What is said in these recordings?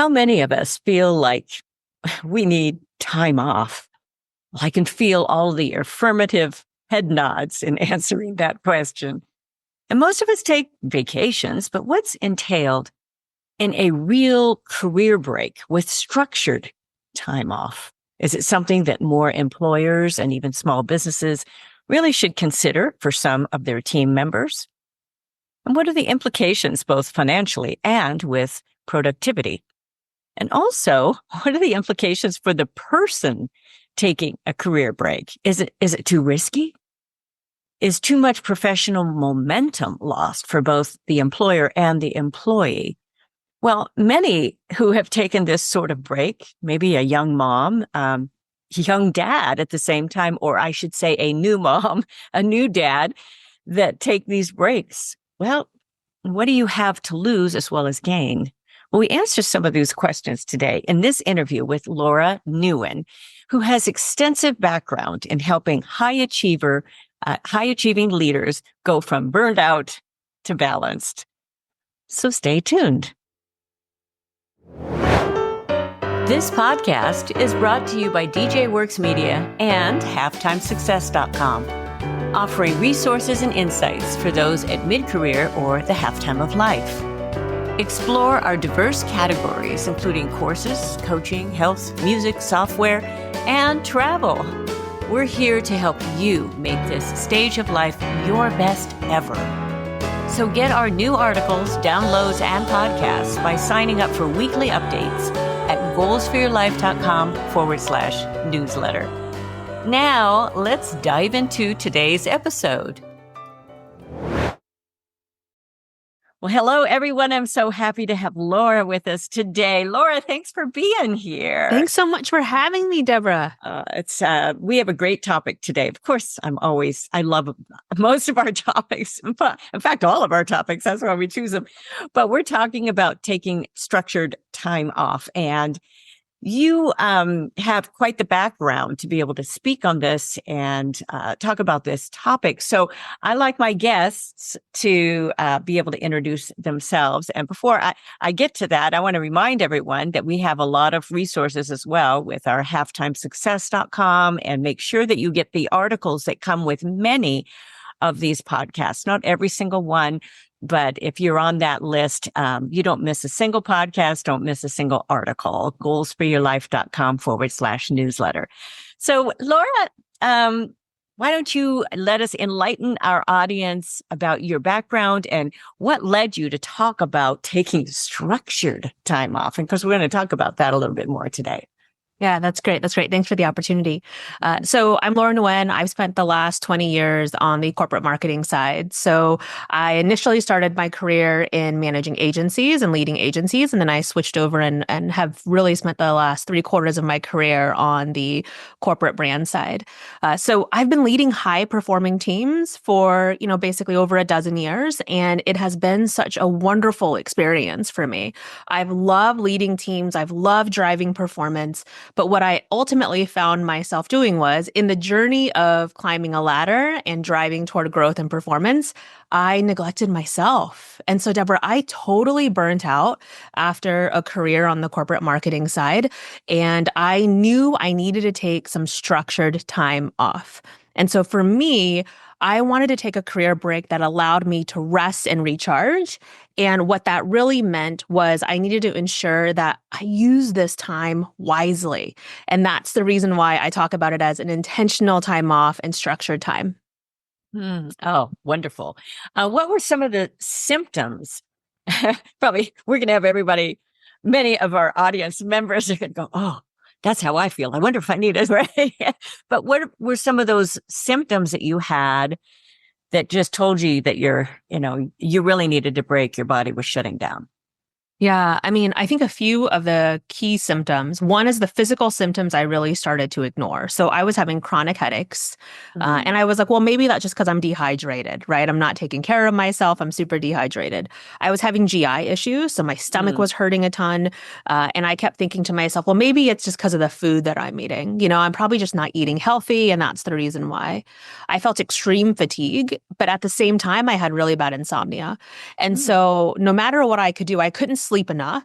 How many of us feel like we need time off? Well, I can feel all the affirmative head nods in answering that question. And most of us take vacations, but what's entailed in a real career break with structured time off? Is it something that more employers and even small businesses really should consider for some of their team members? And what are the implications, both financially and with productivity? And also, what are the implications for the person taking a career break? Is it too risky? Is too much professional momentum lost for both the employer and the employee? Well, many who have taken this sort of break, maybe a young mom, young dad at the same time, or I should say a new mom, a new dad that take these breaks. Well, what do you have to lose as well as gain? Well, we answer some of these questions today in this interview with Laura Nguyen, who has extensive background in helping high-achieving leaders go from burned out to balanced. So stay tuned. This podcast is brought to you by DJ Works Media and HalftimeSuccess.com, offering resources and insights for those at mid-career or the halftime of life. Explore our diverse categories, including courses, coaching, health, music, software, and travel. We're here to help you make this stage of life your best ever. So get our new articles, downloads, and podcasts by signing up for weekly updates at goalsforyourlife.com/newsletter. Now, let's dive into today's episode. Well, hello, everyone. I'm so happy to have Laura with us today. Laura, thanks for being here. Thanks so much for having me, Deborah. We have a great topic today. Of course, I love most of our topics. In fact, all of our topics. That's why we choose them. But we're talking about taking structured time off. And you have quite the background to be able to speak on this and talk about this topic. So I like my guests to be able to introduce themselves. And before I get to that, I want to remind everyone that we have a lot of resources as well with our halftimesuccess.com, and make sure that you get the articles that come with many of these podcasts, not every single one. But if you're on that list, you don't miss a single podcast, don't miss a single article, goalsforyourlife.com/newsletter. So Laura, why don't you let us enlighten our audience about your background and what led you to talk about taking structured time off? And because we're going to talk about that a little bit more today. Yeah, that's great. That's great. Thanks for the opportunity. So I'm Laura Nguyen. I've spent the last 20 years on the corporate marketing side. So I initially started my career in managing agencies and leading agencies, and then I switched over and have really spent the last 3/4 of my career on the corporate brand side. So I've been leading high-performing teams for, basically over a dozen years, and it has been such a wonderful experience for me. I've loved leading teams. I've loved driving performance. But what I ultimately found myself doing was, in the journey of climbing a ladder and driving toward growth and performance, I neglected myself. And so, Deborah, I totally burnt out after a career on the corporate marketing side. And I knew I needed to take some structured time off. And so for me, I wanted to take a career break that allowed me to rest and recharge. And what that really meant was I needed to ensure that I use this time wisely. And that's the reason why I talk about it as an intentional time off and structured time. Oh, wonderful. What were some of the symptoms? Probably we're going to have many of our audience members are going to go, oh, that's how I feel. I wonder if I need it, right? But what were some of those symptoms that you had that just told you that you really needed to break, your body was shutting down? Yeah, I think a few of the key symptoms. One is the physical symptoms I really started to ignore. So I was having chronic headaches. And I was like, well, maybe that's just because I'm dehydrated, right? I'm not taking care of myself. I'm super dehydrated. I was having GI issues. So my stomach was hurting a ton. And I kept thinking to myself, well, maybe it's just because of the food that I'm eating. I'm probably just not eating healthy. And that's the reason why. I felt extreme fatigue. But at the same time, I had really bad insomnia. And so no matter what I could do, I couldn't sleep enough,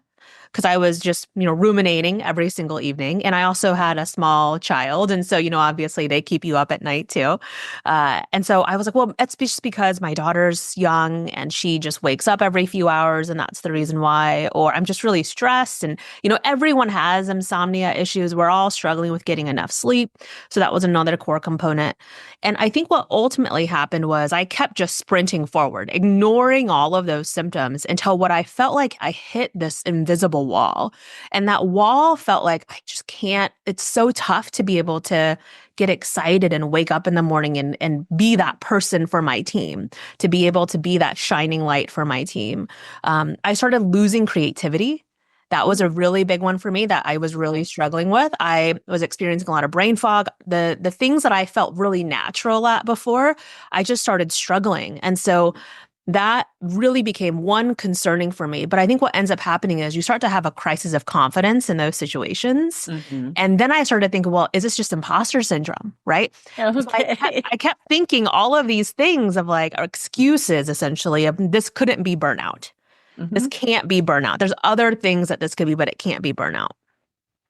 because I was just, ruminating every single evening. And I also had a small child. And so, obviously they keep you up at night too. And so I was like, well, it's just because my daughter's young and she just wakes up every few hours and that's the reason why. Or I'm just really stressed. And, everyone has insomnia issues. We're all struggling with getting enough sleep. So that was another core component. And I think what ultimately happened was I kept just sprinting forward, ignoring all of those symptoms until what I felt like I hit this invisible wall. And that wall felt like I just can't, it's so tough to be able to get excited and wake up in the morning and be that person for my team, to be able to be that shining light for my team. I started losing creativity. That was a really big one for me that I was really struggling with. I was experiencing a lot of brain fog. The things that I felt really natural at before, I just started struggling. And so that really became one concerning for me. But I think what ends up happening is you start to have a crisis of confidence in those situations. Mm-hmm. And then I started thinking, well, is this just imposter syndrome? Right? Okay. I kept thinking all of these things of like excuses, essentially, of this couldn't be burnout. Mm-hmm. This can't be burnout. There's other things that this could be, but it can't be burnout.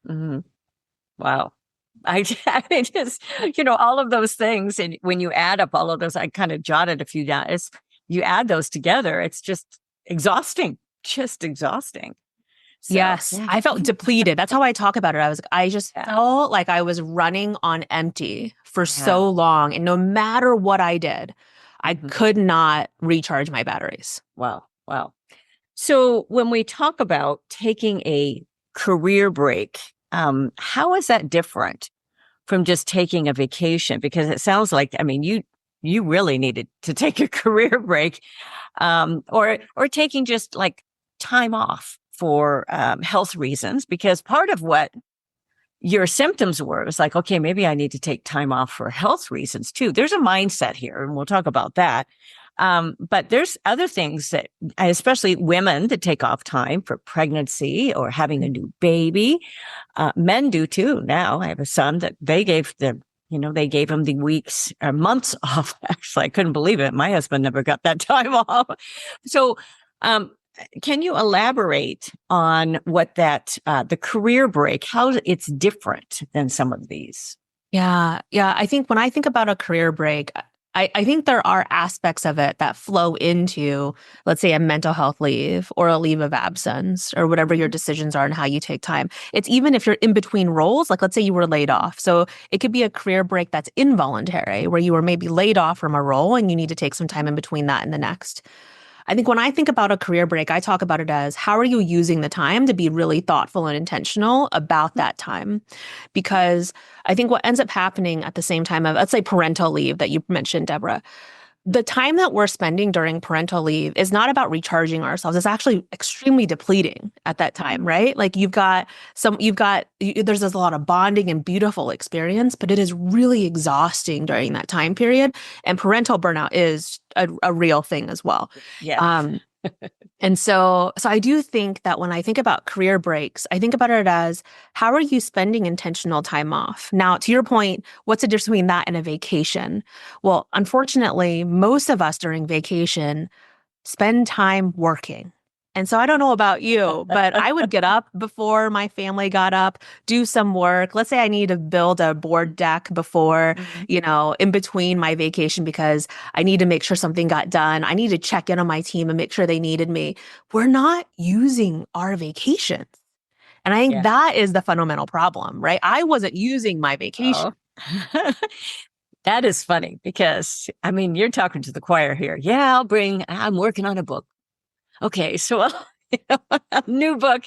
Mm-hmm. Wow. I just, all of those things. And when you add up all of those, I kind of jotted a few down. You add those together, it's just exhausting, So, Yes, yeah. I felt depleted. That's how I talk about it. I just felt like I was running on empty for so long. And no matter what I did, I could not recharge my batteries. Wow. So when we talk about taking a career break, how is that different from just taking a vacation? Because it sounds like, you really needed to take a career break, or taking just like time off for health reasons. Because part of what your symptoms were was like, okay, maybe I need to take time off for health reasons too. There's a mindset here, and we'll talk about that. But there's other things that, especially women, that take off time for pregnancy or having a new baby. Men do too. Now I have a son that they gave him the weeks or months off. Actually, I couldn't believe it. My husband never got that time off. So, can you elaborate on what the career break, how it's different than some of these? Yeah. I think when I think about a career break, I think there are aspects of it that flow into, let's say, a mental health leave or a leave of absence or whatever your decisions are and how you take time. It's even if you're in between roles, like let's say you were laid off. So it could be a career break that's involuntary, where you were maybe laid off from a role and you need to take some time in between that and the next. I think when I think about a career break, I talk about it as how are you using the time to be really thoughtful and intentional about that time? Because I think what ends up happening at the same time of, let's say, parental leave that you mentioned, Deborah, the time that we're spending during parental leave is not about recharging ourselves. It's actually extremely depleting at that time, right? Like there's a lot of bonding and beautiful experience, but it is really exhausting during that time period. And parental burnout is a real thing as well. Yeah. And so I do think that when I think about career breaks, I think about it as how are you spending intentional time off? Now, to your point, what's the difference between that and a vacation? Well, unfortunately, most of us during vacation spend time working. And so I don't know about you, but I would get up before my family got up, do some work. Let's say I need to build a board deck before, in between my vacation because I need to make sure something got done. I need to check in on my team and make sure they needed me. We're not using our vacations. And I think that is the fundamental problem, right? I wasn't using my vacation. Oh. That is funny because, you're talking to the choir here. Yeah, I'm working on a book. Okay, so a new book.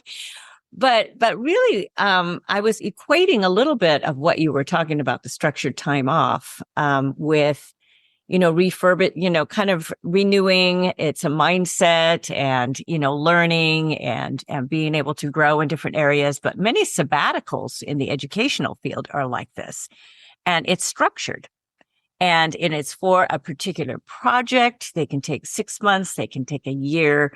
But really, I was equating a little bit of what you were talking about, the structured time off, with, kind of renewing. It's a mindset and, learning and being able to grow in different areas. But many sabbaticals in the educational field are like this, and it's structured. And it's for a particular project. They can take 6 months, they can take a year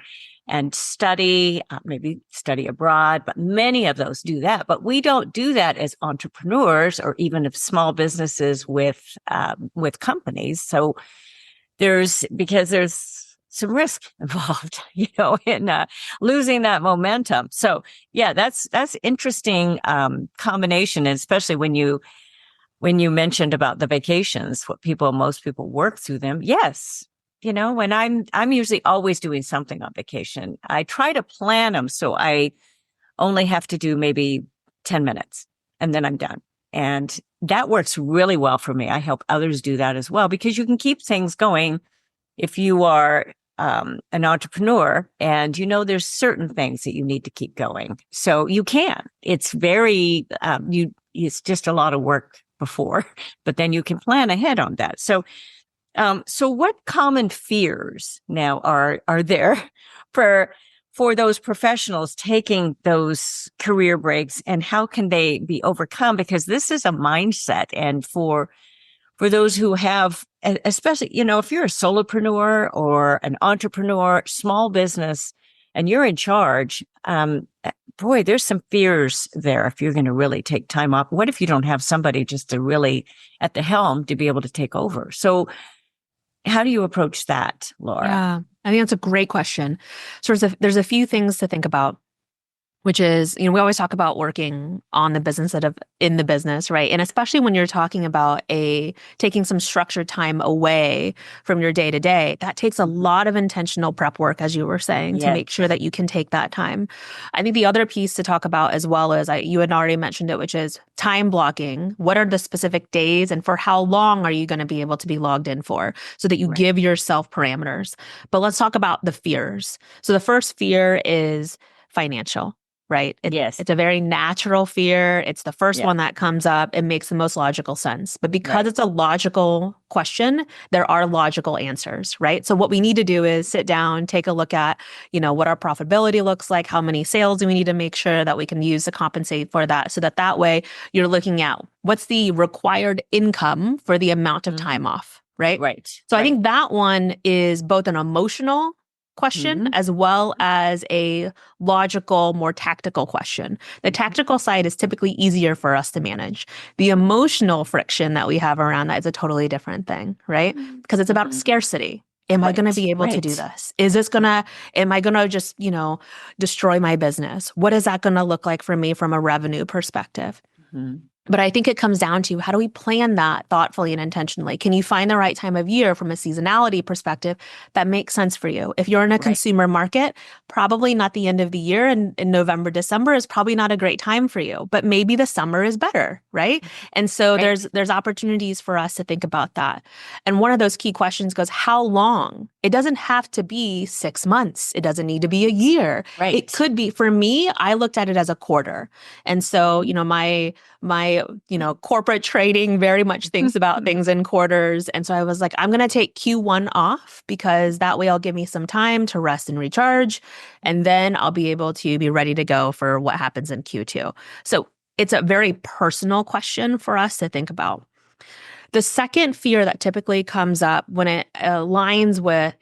and study, maybe study abroad, but many of those do that. But we don't do that as entrepreneurs or even of small businesses with companies. So there's some risk involved, in losing that momentum. So yeah, that's interesting combination, especially when you mentioned about the vacations, most people work through them. Yes. When I'm usually always doing something on vacation. I try to plan them so I only have to do maybe 10 minutes and then I'm done. And that works really well for me. I help others do that as well, because you can keep things going if you are an entrepreneur and there's certain things that you need to keep going. So you can. It's very, it's just a lot of work before, but then you can plan ahead on that. So what common fears now are there for those professionals taking those career breaks, and how can they be overcome? Because this is a mindset, and for those who have, especially, if you're a solopreneur or an entrepreneur, small business, and you're in charge, boy, there's some fears there if you're going to really take time off. What if you don't have somebody just to really at the helm to be able to take over? So how do you approach that, Laura? Yeah, I think that's a great question. So there's a few things to think about, which is, we always talk about working on the business instead of in the business, right? And especially when you're talking about taking some structured time away from your day to day, that takes a lot of intentional prep work, as you were saying, to make sure that you can take that time. I think the other piece to talk about as well is, you had already mentioned it, which is time blocking. What are the specific days and for how long are you going to be able to be logged in for, so that you give yourself parameters? But let's talk about the fears. So the first fear is financial. Right? It's a very natural fear. It's the first one that comes up. It makes the most logical sense. But because it's a logical question, there are logical answers, right? So what we need to do is sit down, take a look at, what our profitability looks like, how many sales do we need to make sure that we can use to compensate for that, so that way you're looking at what's the required income for the amount of time off, right? Right. So I think that one is both an emotional question as well as a logical, more tactical question. The tactical side is typically easier for us to manage. The emotional friction that we have around that is a totally different thing, right? Because it's about scarcity. Am I going to be able to do this? Am I going to just, destroy my business? What is that going to look like for me from a revenue perspective? But I think it comes down to, how do we plan that thoughtfully and intentionally? Can you find the right time of year from a seasonality perspective that makes sense for you? If you're in a consumer market, probably not the end of the year, and in November, December is probably not a great time for you, but maybe the summer is better, right? And so there's opportunities for us to think about that. And one of those key questions goes, how long? It doesn't have to be 6 months. It doesn't need to be a year. It could be, for me, I looked at it as a quarter. And so, my corporate trading very much thinks about things in quarters. And so I was like, I'm going to take Q1 off, because that way I'll give me some time to rest and recharge. And then I'll be able to be ready to go for what happens in Q2. So it's a very personal question for us to think about. The second fear that typically comes up when it aligns with,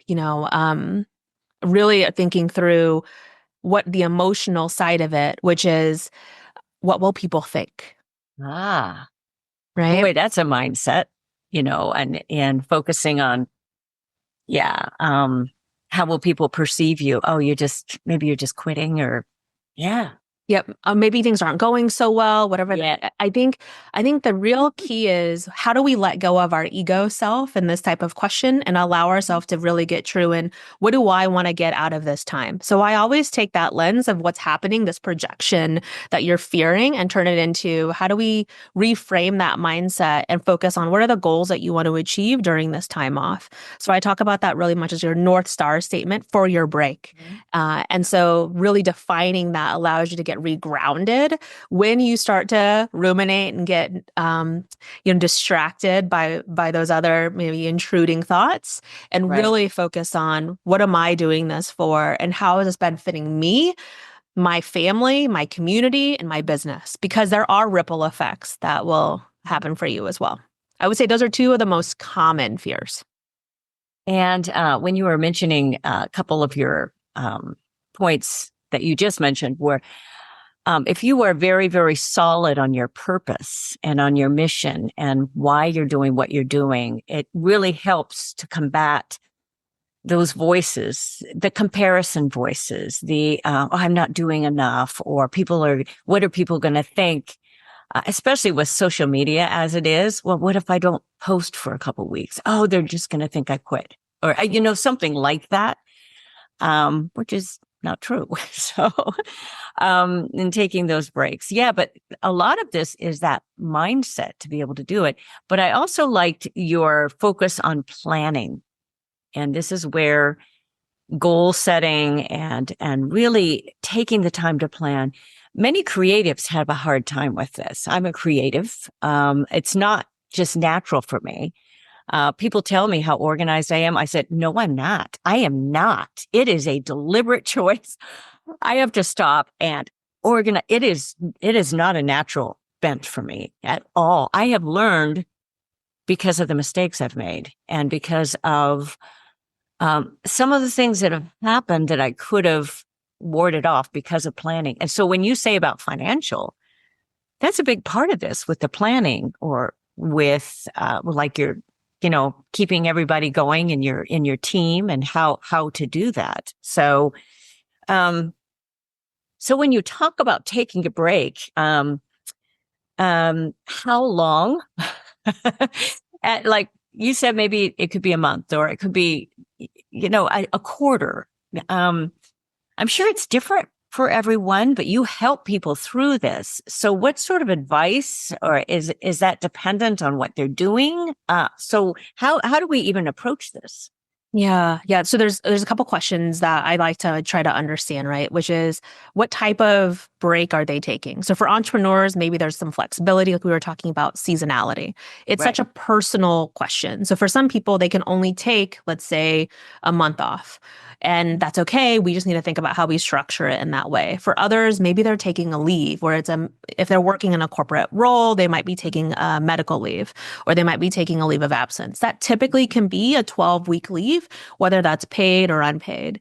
really thinking through what the emotional side of it, which is, what will people think? Right. Right. Boy, that's a mindset, and focusing on, how will people perceive you? Oh, maybe you're just quitting, or, Yep. Maybe things aren't going so well, whatever. I think the real key is, how do we let go of our ego self in this type of question and allow ourselves to really get true in, what do I want to get out of this time? So I always take that lens of what's happening, this projection that you're fearing, and turn it into, how do we reframe that mindset and focus on what are the goals that you want to achieve during this time off? So I talk about that really much as your North Star statement for your break. And so really defining that allows you to get regrounded when you start to ruminate and get distracted by those other maybe intruding thoughts, and really focus on, what am I doing this for, and how is this benefiting me, my family, my community, and my business? Because there are ripple effects that will happen for you as well. I would say those are two of the most common fears. And when you were mentioning a couple of your points that you just mentioned, were if you are very, very solid on your purpose and on your mission and why you're doing what you're doing, it really helps to combat those voices, the comparison voices, oh, I'm not doing enough, or what are people going to think? Especially with social media as it is. Well, what if I don't post for a couple of weeks? Oh, they're just going to think I quit, or, something like that, which is not true. So, and taking those breaks. Yeah. But a lot of this is that mindset to be able to do it. But I also liked your focus on planning. And this is where goal setting and really taking the time to plan. Many creatives have a hard time with this. I'm a creative. It's not just natural for me. People tell me how organized I am. I said, no, I'm not. I am not. It is a deliberate choice. I have to stop and organize. It is not a natural bent for me at all. I have learned because of the mistakes I've made and because of some of the things that have happened that I could have warded off because of planning. And so when you say about financial, that's a big part of this with the planning, or with like your, keeping everybody going in your team and how to do that. So, so when you talk about taking a break, how long? Like you said, maybe it could be a month, or it could be, a quarter. I'm sure it's different for everyone, but you help people through this. So what sort of advice, or is that dependent on what they're doing? So how do we even approach this? Yeah. So there's a couple questions that I like to try to understand, right? Which is, what type of break are they taking? So for entrepreneurs, maybe there's some flexibility, like we were talking about seasonality. It's Right. such a personal question. So for some people, they can only take, let's say, a month off. And that's okay. We just need to think about how we structure it in that way. For others, maybe they're taking a leave, where if they're working in a corporate role, they might be taking a medical leave, or they might be taking a leave of absence. That typically can be a 12-week leave, whether that's paid or unpaid.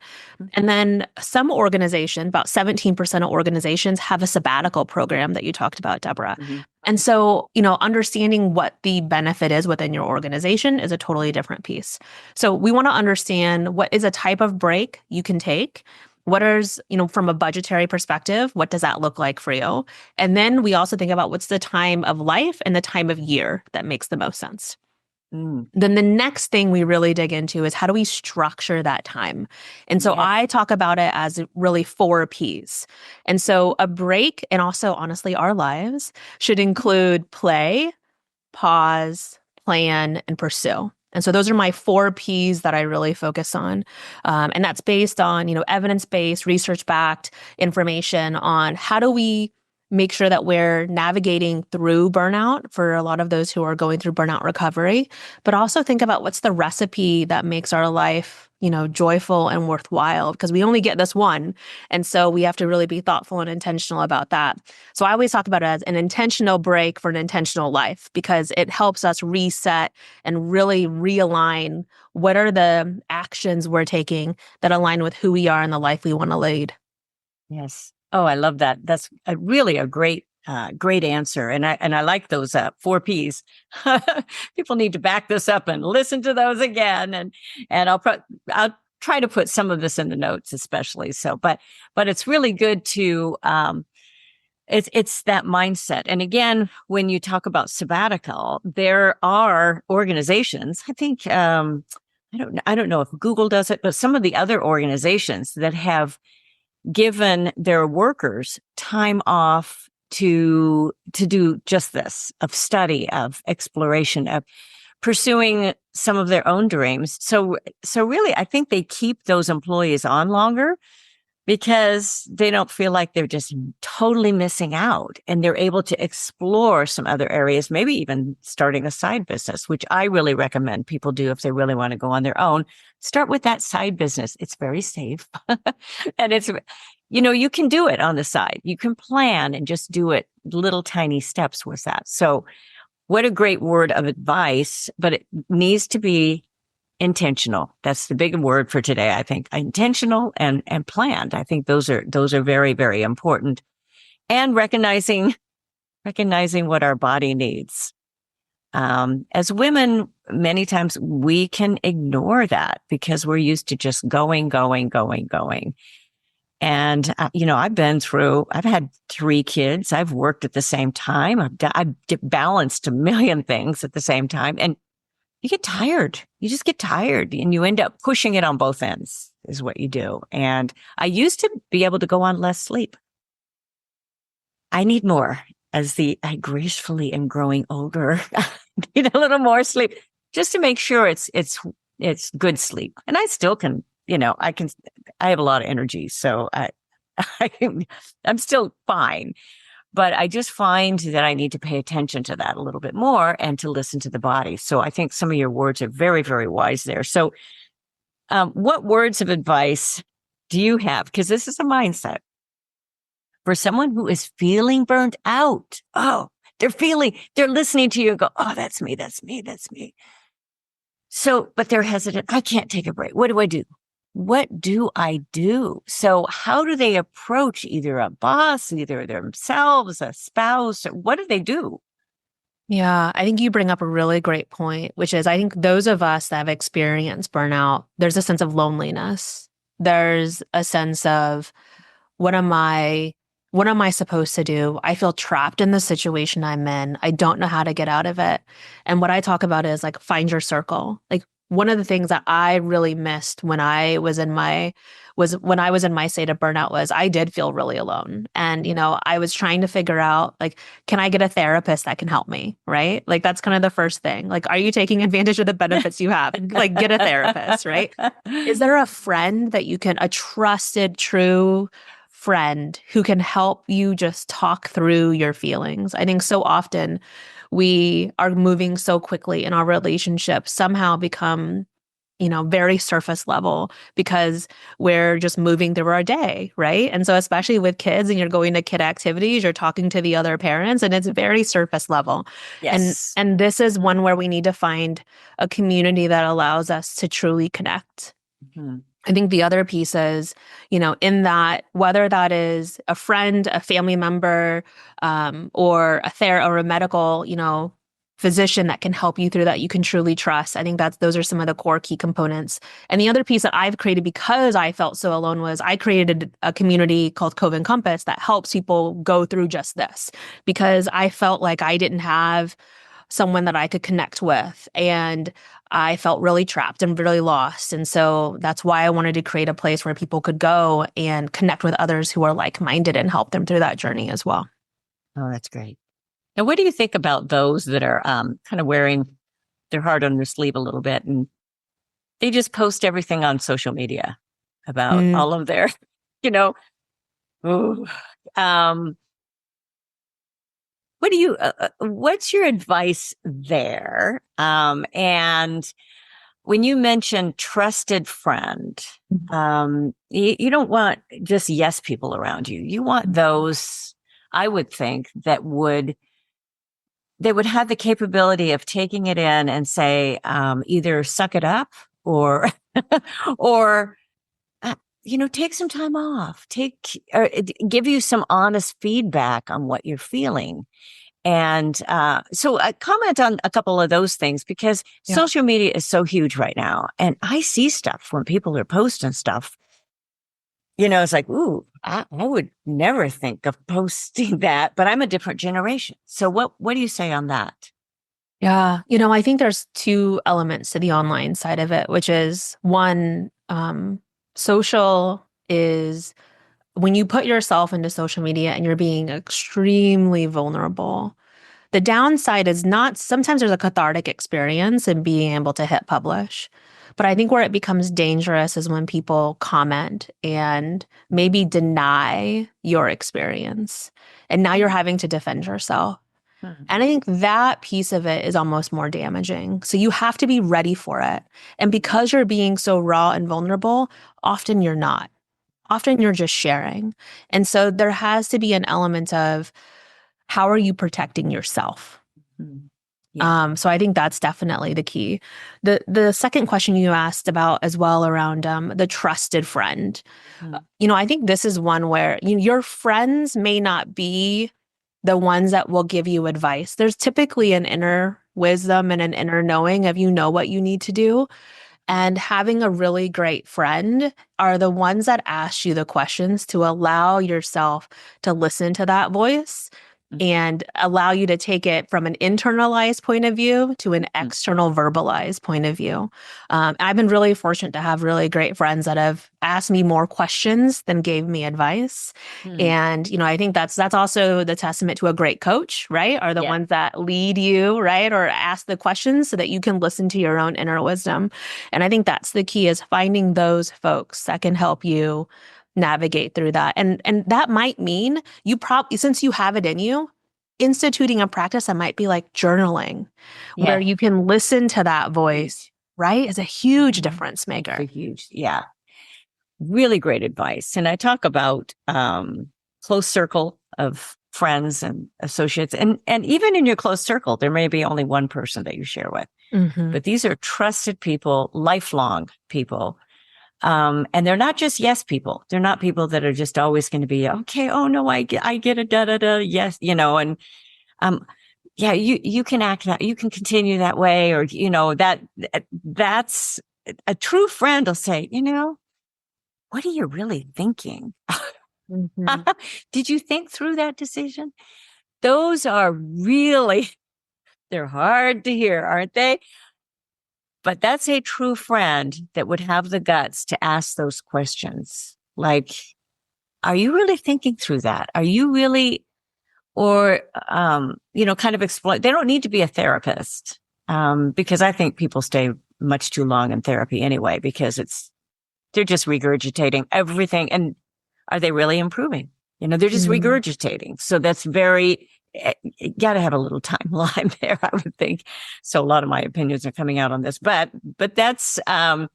And then some organizations, about 17% of organizations, have a sabbatical program that you talked about, Deborah. Mm-hmm. And so, understanding what the benefit is within your organization is a totally different piece. So we want to understand what is a type of break you can take. What is, from a budgetary perspective, what does that look like for you? And then we also think about what's the time of life and the time of year that makes the most sense. Then the next thing we really dig into is, how do we structure that time? And so I talk about it as really 4 Ps. And so a break, and also honestly our lives, should include play, pause, plan, and pursue. And so those are my 4 Ps that I really focus on. And that's based on, evidence-based, research-backed information on how do we make sure that we're navigating through burnout for a lot of those who are going through burnout recovery, but also think about what's the recipe that makes our life, joyful and worthwhile, because we only get this one. And so we have to really be thoughtful and intentional about that. So I always talk about it as an intentional break for an intentional life, because it helps us reset and really realign what are the actions we're taking that align with who we are and the life we want to lead. Yes. Oh, I love that. That's really a great answer. And I like those 4 Ps. People need to back this up and listen to those again. And I'll try to put some of this in the notes, especially. So, but it's really good to, it's that mindset. And again, when you talk about sabbatical, there are organizations, I think, I don't know if Google does it, but some of the other organizations that have given their workers time off to do just this, of study, of exploration, of pursuing some of their own dreams. So really, I think they keep those employees on longer because they don't feel like they're just totally missing out, and they're able to explore some other areas, maybe even starting a side business, which I really recommend people do if they really want to go on their own. Start with that side business. It's very safe. And it's, you can do it on the side. You can plan and just do it little tiny steps with that. So what a great word of advice, but it needs to be intentional. That's the big word for today, I think. Intentional and planned. I think those are very, very important. And recognizing what our body needs. As women, many times we can ignore that because we're used to just going, going, going, going. And, I've had 3 kids. I've worked at the same time. I've balanced a million things at the same time. And you get tired. You just get tired and you end up pushing it on both ends is what you do. And I used to be able to go on less sleep. I need more I gracefully am growing older. I need a little more sleep just to make sure it's good sleep. And I still can, I have a lot of energy. So I'm still fine, but I just find that I need to pay attention to that a little bit more and to listen to the body. So I think some of your words are very, very wise there. So what words of advice do you have? Because this is a mindset for someone who is feeling burnt out. Oh, they're listening to you and go, oh, that's me, that's me, that's me. So, but they're hesitant. I can't take a break. What do I do? What do I do? So how do they approach either a boss, either themselves, a spouse? What do they do? Yeah, I think you bring up a really great point, which is I think those of us that have experienced burnout, there's a sense of loneliness. There's a sense of what am I supposed to do? I feel trapped in the situation I'm in. I don't know how to get out of it. And what I talk about is like find your circle. Like one of the things that I really missed when I was in my state of burnout was I did feel really alone. And I was trying to figure out like, can I get a therapist that can help me? Right? Like that's kind of the first thing. Like, are you taking advantage of the benefits you have? Like get a therapist, right? Is there a friend that a trusted, true friend who can help you just talk through your feelings? I think so often we are moving so quickly in our relationships somehow become very surface level because we're just moving through our day, right? And so especially with kids and you're going to kid activities, you're talking to the other parents and it's very surface level. Yes. And this is one where we need to find a community that allows us to truly connect. Mm-hmm. I think the other piece is, in that, whether that is a friend, a family member, or or a medical, physician that can help you through that you can truly trust. I think those are some of the core key components. And the other piece that I've created because I felt so alone was I created a community called Cove and Compass that helps people go through just this because I felt like I didn't have someone that I could connect with. And I felt really trapped and really lost. And so that's why I wanted to create a place where people could go and connect with others who are like-minded and help them through that journey as well. Oh, that's great. Now, what do you think about those that are kind of wearing their heart on their sleeve a little bit and they just post everything on social media about all of their, ooh, what's your advice there? And when you mention trusted friend, you don't want just yes people around you. You want those, I would think, they would have the capability of taking it in and say, either suck it up or, or, take some time off, give you some honest feedback on what you're feeling. And so I comment on a couple of those things because social media is so huge right now. And I see stuff when people are posting stuff, it's like, ooh, I would never think of posting that, but I'm a different generation. So what do you say on that? Yeah. I think there's 2 elements to the online side of it, which is one, social is when you put yourself into social media and you're being extremely vulnerable. The downside is sometimes there's a cathartic experience in being able to hit publish. But I think where it becomes dangerous is when people comment and maybe deny your experience. And now you're having to defend yourself. And I think that piece of it is almost more damaging. So you have to be ready for it. And because you're being so raw and vulnerable, often you're not. Often you're just sharing. And so there has to be an element of how are you protecting yourself? Yeah. So I think that's definitely the key. The second question you asked about as well around the trusted friend. I think this is one where your friends may not be the ones that will give you advice. There's typically an inner wisdom and an inner knowing of you know what you need to do. And having a really great friend are the ones that ask you the questions to allow yourself to listen to that voice and allow you to take it from an internalized point of view to an external verbalized point of view. I've been really fortunate to have really great friends that have asked me more questions than gave me advice. And, I think that's also the testament to a great coach, right? Are the Yeah. ones that lead you, right? Or ask the questions so that you can listen to your own inner wisdom. And I think that's the key, is finding those folks that can help you navigate through that. And that might mean you probably, since you have it in you, instituting a practice that might be like journaling, where Yeah. you can listen to that voice, right? Is a huge difference maker. It's a huge, yeah. Really great advice. And I talk about close circle of friends and associates. And even in your close circle, there may be only one person that you share with. But these are trusted people, lifelong people. And they're not just yes people. They're not people that are just always going to be, okay, oh no, I get a da-da-da, yes, and yeah, you can act that, you can continue that way, or, that's a true friend will say, what are you really thinking? Did you think through that decision? Those are really, they're hard to hear, aren't they? But that's a true friend that would have the guts to ask those questions. Like, are you really thinking through that? Are you really, or, kind of explain, they don't need to be a therapist. Because I think people stay much too long in therapy anyway, because they're just regurgitating everything. And are they really improving? They're just regurgitating. So that's you got to have a little timeline there, I would think. So a lot of my opinions are coming out on this, but that's, I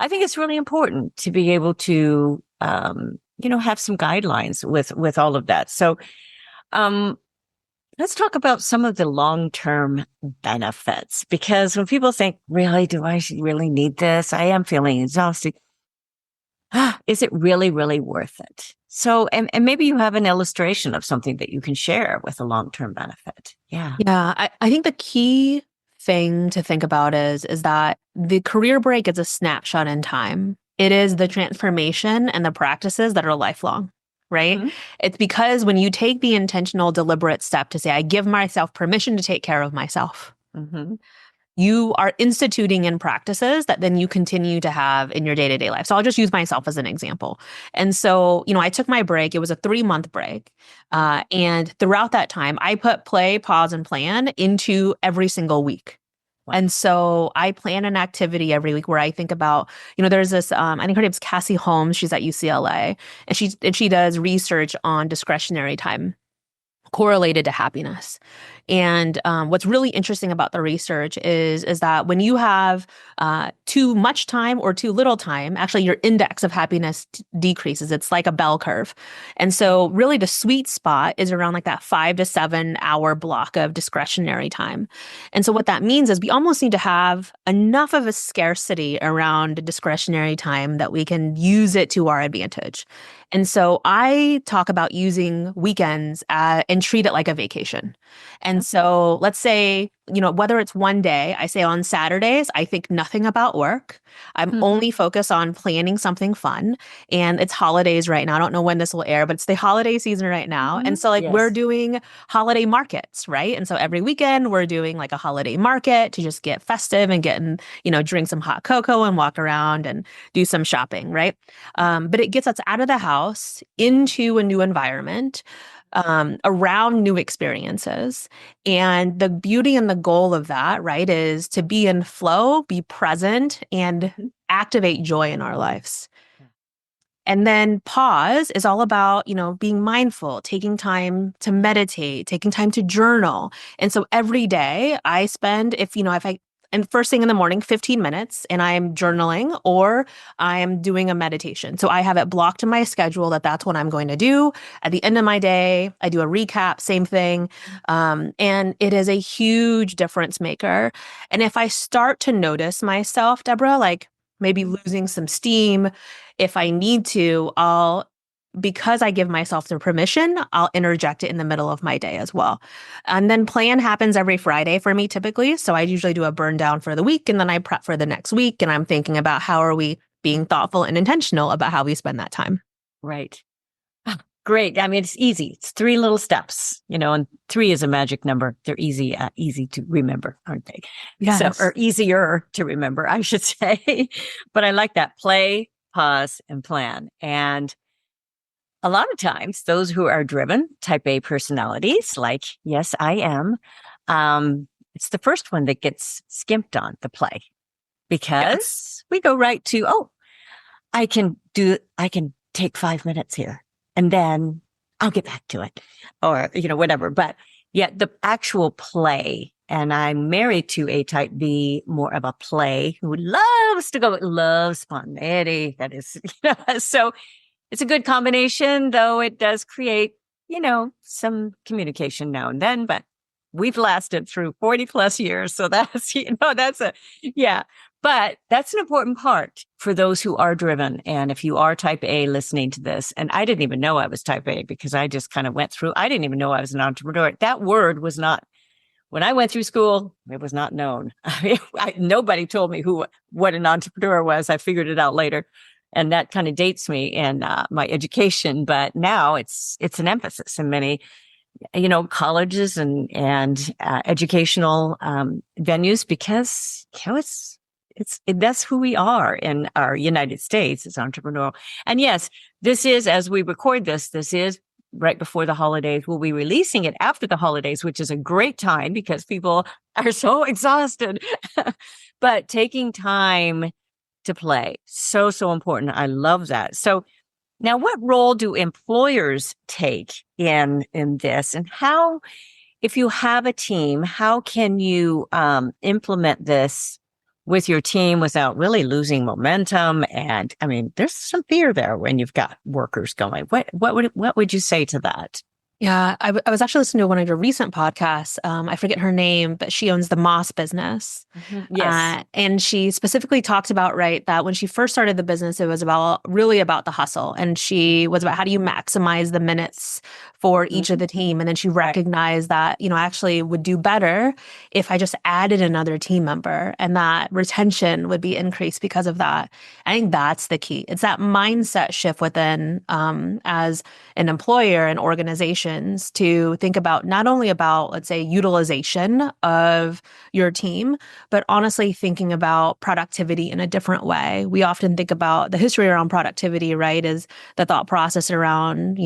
think it's really important to be able to, have some guidelines with all of that. So, let's talk about some of the long-term benefits, because when people think, really, do I really need this? I am feeling exhausted. Is it really, really worth it? So, and maybe you have an illustration of something that you can share with a long-term benefit. Yeah. Yeah. I think the key thing to think about is that the career break is a snapshot in time. It is the transformation and the practices that are lifelong, right? It's because when you take the intentional, deliberate step to say, I give myself permission to take care of myself, you are instituting in practices that then you continue to have in your day-to-day life. So I'll just use myself as an example. And so, I took my break. It was a 3-month break. And throughout that time, I put play, pause, and plan into every single week. Wow. And so I plan an activity every week where I think about, there's this, I think her name's Cassie Holmes. She's at UCLA, and she does research on discretionary time correlated to happiness. And what's really interesting about the research is that when you have too much time or too little time, actually your index of happiness decreases. It's like a bell curve. And so really the sweet spot is around like that 5 to 7 hour block of discretionary time. And so what that means is we almost need to have enough of a scarcity around discretionary time that we can use it to our advantage. And so I talk about using weekends and treat it like a vacation. And so let's say, whether it's one day, I say on Saturdays, I think nothing about work. I'm only focused on planning something fun. And it's holidays right now. I don't know when this will air, but it's the holiday season right now. And so we're doing holiday markets, right? And so every weekend we're doing like a holiday market to just get festive and drink some hot cocoa and walk around and do some shopping, right? But it gets us out of the house into a new environment, around new experiences. And the beauty and the goal of that, right, is to be in flow, be present, and activate joy in our lives. And then pause is all about, being mindful, taking time to meditate, taking time to journal. And so every day I spend, and first thing in the morning, 15 minutes, and I'm journaling or I'm doing a meditation. So I have it blocked in my schedule that's what I'm going to do. At the end of my day, I do a recap, same thing. And it is a huge difference maker. And if I start to notice myself, Deborah, like maybe losing some steam, if I need to, I'll because I give myself the permission, I'll interject it in the middle of my day as well. And then plan happens every Friday for me typically. So I usually do a burn down for the week and then I prep for the next week. And I'm thinking about how are we being thoughtful and intentional about how we spend that time. Right. Ah, great. I mean, it's easy. It's 3 little steps, and 3 is a magic number. They're easy to remember, aren't they? Yes. Or easier to remember, I should say. But I like that. Play, pause, and plan. And a lot of times, those who are driven, type A personalities, like, yes, I am, it's the first one that gets skimped on, the play, because we go right to, I can take 5 minutes here and then I'll get back to it or, whatever. But yet the actual play, and I'm married to a type B, more of a play who loves spontaneity. That is, so it's a good combination, though it does create, some communication now and then, but we've lasted through 40 plus years. So that's, yeah. But that's an important part for those who are driven. And if you are type A listening to this, and I didn't even know I was type A because I just kind of went through, I didn't even know I was an entrepreneur. That word was not, when I went through school, it was not known. Nobody told me what an entrepreneur was. I figured it out later. And that kind of dates me in my education. But now it's an emphasis in many, colleges and educational venues because, that's who we are in our United States as entrepreneurial. And yes, this is, as we record this is right before the holidays. We'll be releasing it after the holidays, which is a great time because people are so exhausted. But taking time to play, so important. I love that. So now, what role do employers take in this, and how, if you have a team, how can you implement this with your team without really losing momentum? And I mean, there's some fear there when you've got workers going. What would you say to that? Yeah, I was actually listening to one of your recent podcasts. I forget her name, but she owns the Moss business. Mm-hmm. Yes. And she specifically talked about, right, that when she first started the business, it was really about the hustle. And she was about how do you maximize the minutes for each of the team. And then she recognized that, I actually would do better if I just added another team member and that retention would be increased because of that. I think that's the key. It's that mindset shift within as an employer and organizations to think about not only about, let's say, utilization of your team, but honestly thinking about productivity in a different way. We often think about the history around productivity, right, is the thought process around,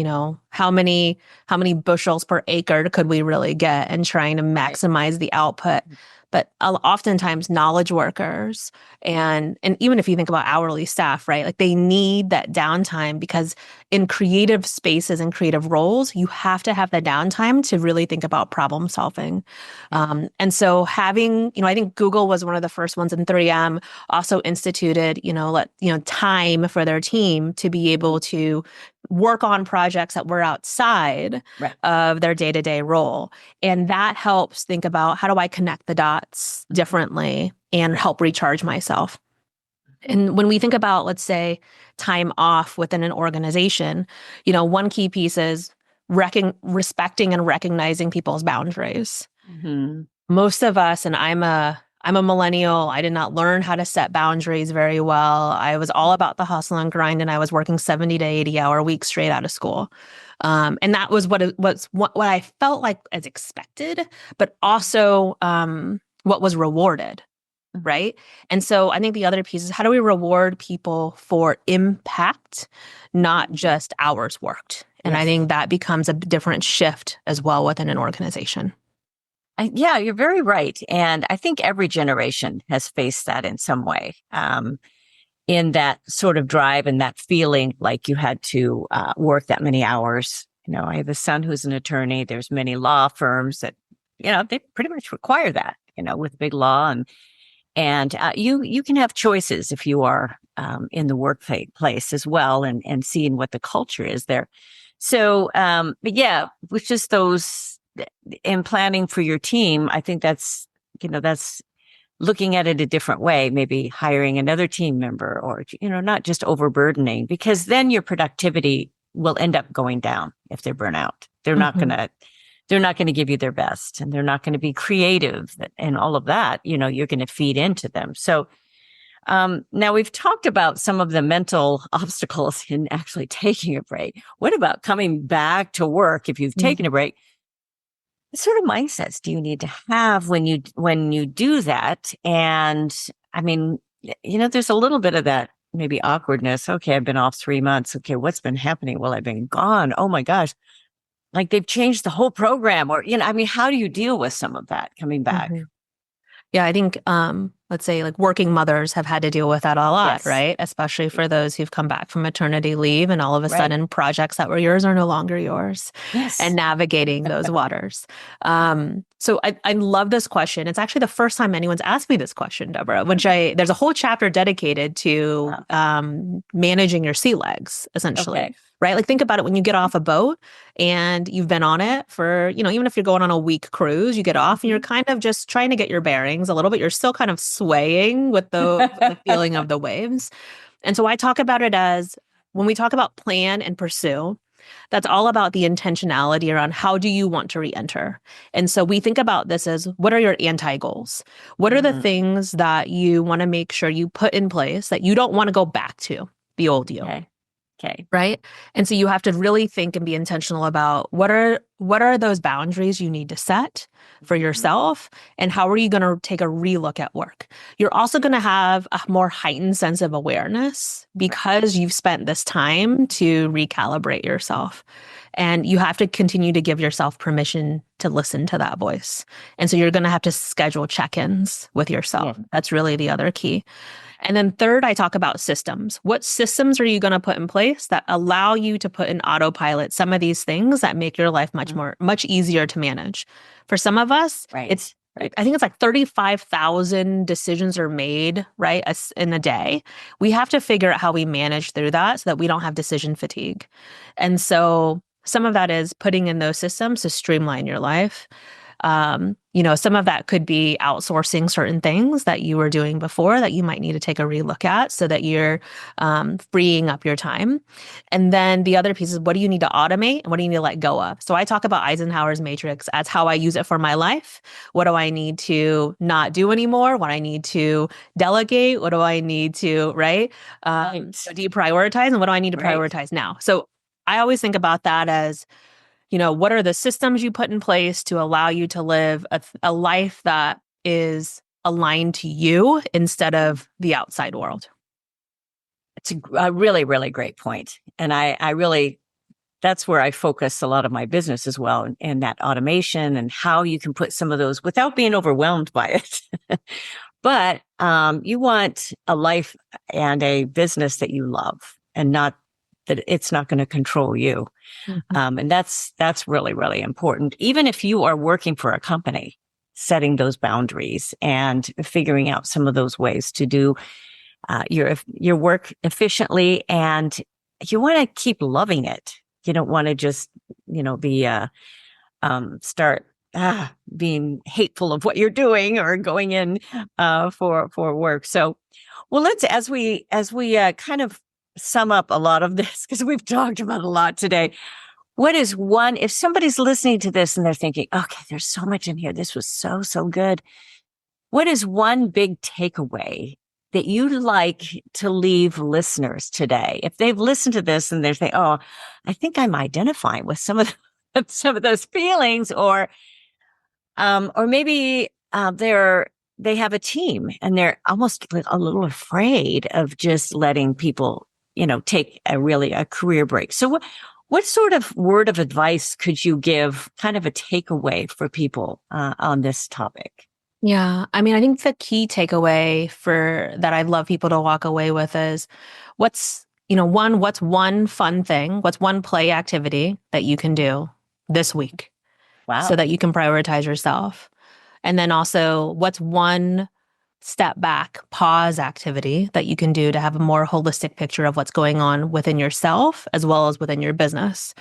how many bushels per acre could we really get and trying to maximize the output. But oftentimes knowledge workers and even if you think about hourly staff, right, like they need that downtime because in creative spaces and creative roles, you have to have the downtime to really think about problem solving. And so having, I think Google was one of the first ones, and 3M also instituted, time for their team to be able to work on projects that were outside of their day-to-day role. And that helps think about how do I connect the dots differently and help recharge myself. And when we think about, let's say, time off within an organization, one key piece is respecting and recognizing people's boundaries. Mm-hmm. Most of us, and I'm a millennial. I did not learn how to set boundaries very well. I was all about the hustle and grind, and I was working 70 to 80-hour weeks straight out of school. And that was what I felt like as expected, but also what was rewarded, right? And so I think the other piece is how do we reward people for impact, not just hours worked? And I think that becomes a different shift as well within an organization. Yeah, you're very right. And I think every generation has faced that in some way, in that sort of drive and that feeling like you had to work that many hours. I have a son who's an attorney. There's many law firms that, they pretty much require that, with big law. And you can have choices if you are in the workplace as well and seeing what the culture is there. So, but yeah, with just those, in planning for your team, I think that's looking at it a different way, maybe hiring another team member or, not just overburdening, because then your productivity will end up going down if they're burnout. They're not going to give you their best, and they're not going to be creative and all of that. You're going to feed into them. So now we've talked about some of the mental obstacles in actually taking a break. What about coming back to work if you've taken a break? What sort of mindsets do you need to have when you do that? And I mean, there's a little bit of that maybe awkwardness. Okay, I've been off 3 months. Okay, what's been happening? Well, I've been gone. Oh my gosh. Like they've changed the whole program, or, I mean, how do you deal with some of that coming back? Yeah, I think, let's say like working mothers have had to deal with that a lot, Yes. right? Especially for those who've come back from maternity leave and all of a Right. sudden projects that were yours are no longer yours. Yes. And navigating those waters. So I love this question. It's actually the first time anyone's asked me this question, Deborah, there's a whole chapter dedicated to managing your sea legs, essentially. Okay. Right? Like think about it when you get off a boat and you've been on it for, even if you're going on a week cruise, you get off and you're kind of just trying to get your bearings a little bit. You're still kind of swaying with the feeling of the waves. And so I talk about it as when we talk about plan and pursue, that's all about the intentionality around how do you want to re-enter. And so we think about this as what are your anti-goals? What are the things that you want to make sure you put in place that you don't want to go back to the old you? Okay. Right. And so you have to really think and be intentional about what are those boundaries you need to set for yourself, and how are you going to take a relook at work? You're also going to have a more heightened sense of awareness because you've spent this time to recalibrate yourself. And you have to continue to give yourself permission to listen to that voice. And so you're going to have to schedule check-ins with yourself. That's really the other key. And then third, I talk about systems. What systems are you going to put in place that allow you to put in autopilot some of these things that make your life much easier to manage? For some of us, I think it's like 35,000 decisions are made, right, in a day. We have to figure out how we manage through that so that we don't have decision fatigue. And so some of that is putting in those systems to streamline your life. Some of that could be outsourcing certain things that you were doing before that you might need to take a relook at so that you're freeing up your time. And then the other piece is what do you need to automate and what do you need to let go of? So I talk about Eisenhower's matrix as how I use it for my life. What do I need to not do anymore? What I need to delegate? What do I need to, deprioritize? And what do I need to prioritize now? So I always think about that as, what are the systems you put in place to allow you to live a life that is aligned to you instead of the outside world? It's a really, really great point. And I really, that's where I focus a lot of my business as well, and that automation and how you can put some of those without being overwhelmed by it. But you want a life and a business that you love, and not that it's not going to control you. And that's really, really important. Even if you are working for a company, setting those boundaries and figuring out some of those ways to do your work efficiently, and you want to keep loving it. You don't want to just, be start being hateful of what you're doing or going in for work. So, well, let's as we kind of sum up a lot of this, because we've talked about a lot today. What is one, if somebody's listening to this and they're thinking, okay, there's so much in here. This was so good. What is one big takeaway that you'd like to leave listeners today? If they've listened to this and they're saying, oh, I think I'm identifying with some of those feelings, or maybe they have a team and they're almost a little afraid of just letting people, take a career break. So what sort of word of advice could you give, kind of a takeaway for people on this topic? Yeah. I mean, I think the key takeaway that I'd love people to walk away with is what's one fun thing, what's one play activity that you can do this week so that you can prioritize yourself. And then also what's one step back, pause activity that you can do to have a more holistic picture of what's going on within yourself as well as within your business,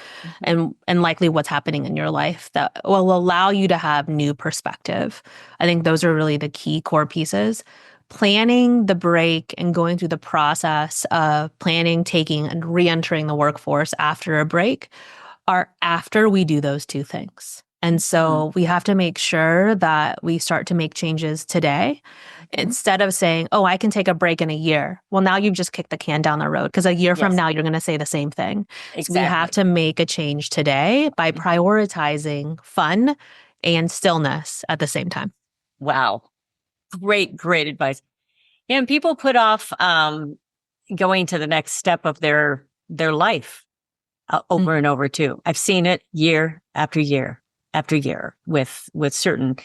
and likely what's happening in your life that will allow you to have new perspective. I think those are really the key core pieces. planning the break and going through the process of planning, taking, and re-entering the workforce after a break are after we do those two things. And so we have to make sure that we start to make changes today instead of saying, oh, I can take a break in a year. Well, now you've just kicked the can down the road because a year from now, you're going to say the same thing. Exactly. So we have to make a change today by prioritizing fun and stillness at the same time. Wow. Great advice. Yeah, and people put off going to the next step of their life over and over too. I've seen it year after year after year with certain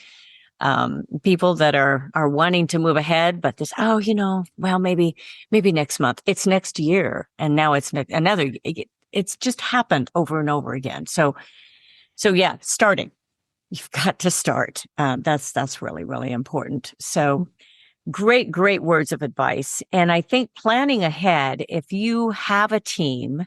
people that are wanting to move ahead, but this, well, maybe next month. It's next year, and now it's another. It's just happened over and over again. So yeah, starting. You've got to start. That's really, really important. So great words of advice. And I think planning ahead, if you have a team,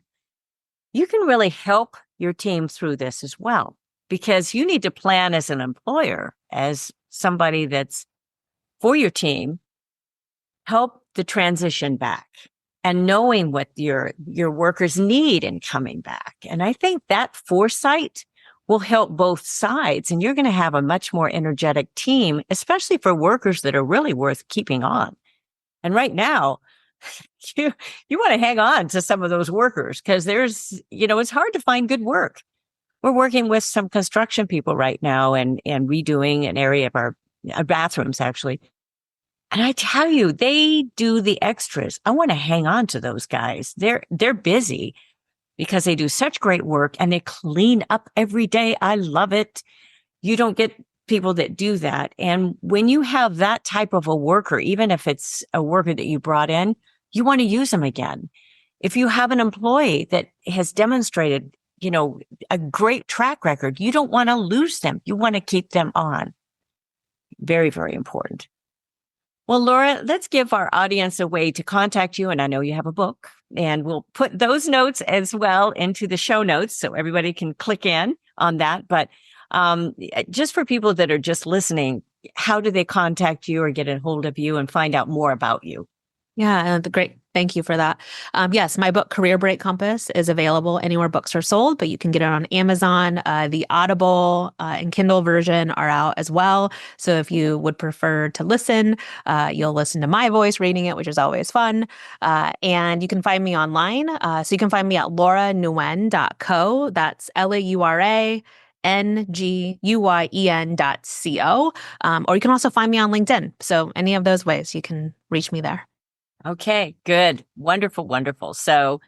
you can really help your team through this as well, because you need to plan as an employer, as somebody that's for your team, help the transition back and knowing what your workers need in coming back. And I think that foresight will help both sides, and you're going to have a much more energetic team, especially for workers that are really worth keeping on. And right now, you want to hang on to some of those workers because there's, it's hard to find good work. We're working with some construction people right now and redoing an area of our bathrooms, actually. And I tell you, they do the extras. I want to hang on to those guys. They're busy because they do such great work and they clean up every day. I love it. You don't get people that do that. And when you have that type of a worker, even if it's a worker that you brought in, you want to use them again. If you have an employee that has demonstrated, a great track record, you don't want to lose them. You want to keep them on. Very, very important. Well, Laura, let's give our audience a way to contact you. And I know you have a book, and we'll put those notes as well into the show notes so everybody can click in on that. But just for people that are just listening, how do they contact you or get a hold of you and find out more about you? Yeah, great. Thank you for that. Yes, my book, Career Break Compass, is available anywhere books are sold, but you can get it on Amazon. The Audible and Kindle version are out as well. So if you would prefer to listen, you'll listen to my voice reading it, which is always fun. And you can find me online. So you can find me at lauranguyen.co. That's LauraNguyen.co. Or you can also find me on LinkedIn. So any of those ways, you can reach me there. Okay, good. Wonderful. So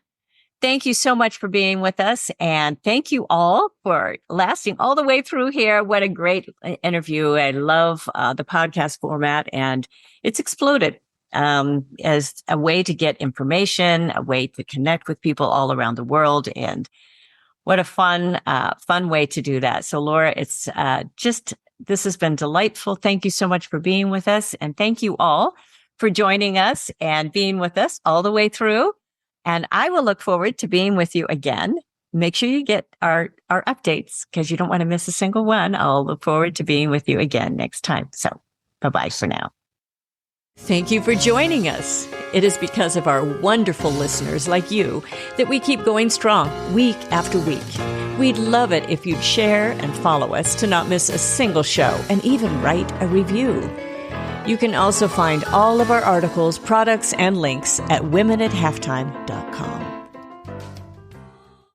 thank you so much for being with us. And thank you all for lasting all the way through here. What a great interview. I love the podcast format, and it's exploded as a way to get information, a way to connect with people all around the world. And what a fun way to do that. So Laura, it's this has been delightful. Thank you so much for being with us. And thank you all for joining us and being with us all the way through. And I will look forward to being with you again. Make sure you get our updates because you don't want to miss a single one. I'll look forward to being with you again next time. So bye-bye for now. Thank you for joining us. It is because of our wonderful listeners like you that we keep going strong week after week. We'd love it if you'd share and follow us to not miss a single show and even write a review. You can also find all of our articles, products, and links at womenathalftime.com.